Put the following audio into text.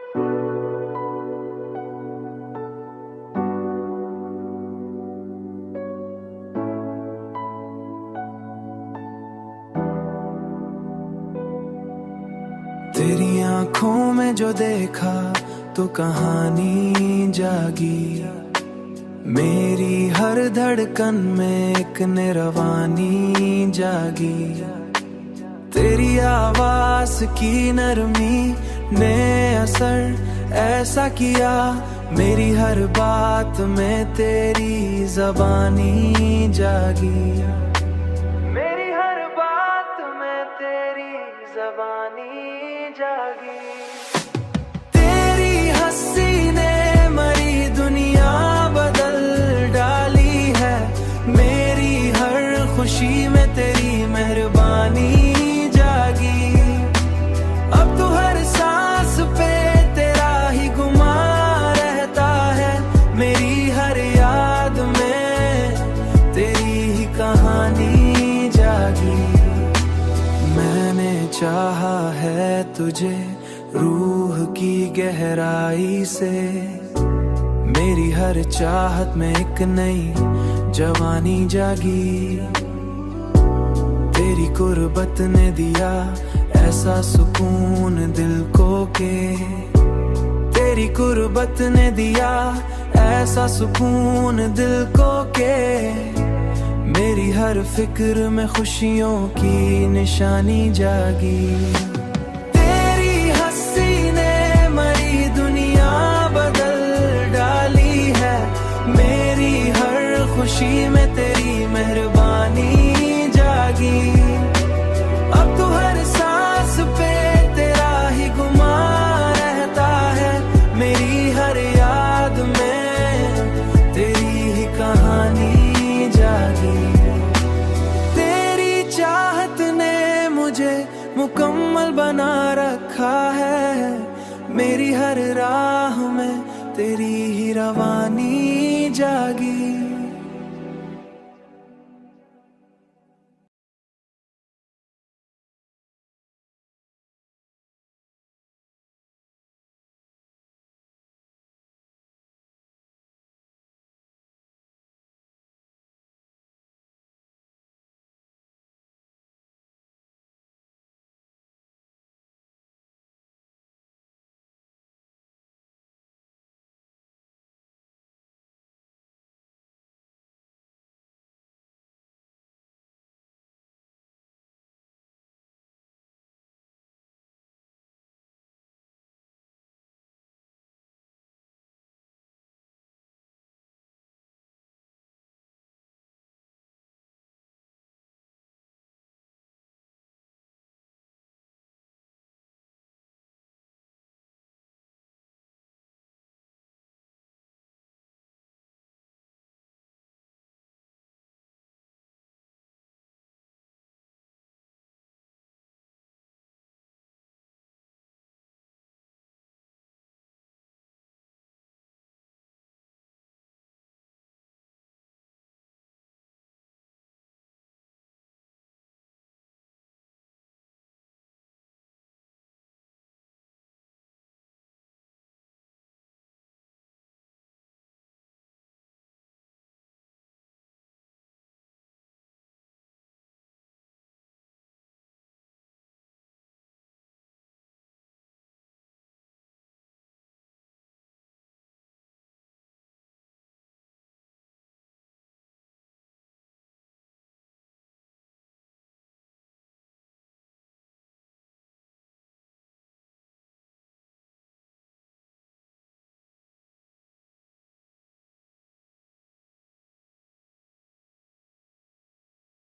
तेरी आंखों में जो देखा तो कहानी जागी, मेरी हर धड़कन में एक निरवानी जागी। तेरी आवाज की नरमी ने असर ऐसा किया, मेरी हर बात में तेरी ज़बानी जागी, मेरी हर बात में तेरी ज़बानी जागी। तेरी हंसी ने मरी दुनिया बदल डाली है, मेरी हर खुशी में तेरी मेहरबानी जागी। अब तो हर सांस पे तेरा ही गुमा रहता है, मेरी हर याद में तेरी ही कहानी जागी। मैंने चाहा है तुझे रूह की गहराई से, मेरी हर चाहत में एक नई जवानी जागी। तेरी कुर्बत ने दिया ऐसा सुकून दिल को के, तेरी कुर्बत ने दिया ऐसा सुकून दिल को के, मेरी हर फिक्र में खुशियों की निशानी जागी। तेरी हंसी ने मरी दुनिया बदल डाली है, मेरी हर खुशी में तेरी मेहरबानी जागी। अब तो हर सांस पे तेरा ही गुमा रहता है, मेरी हर याद में तेरी ही कहानी जागी। तेरी चाहत ने मुझे मुकम्मल बना रखा है, मेरी हर राह में तेरी ही रवानी जागी।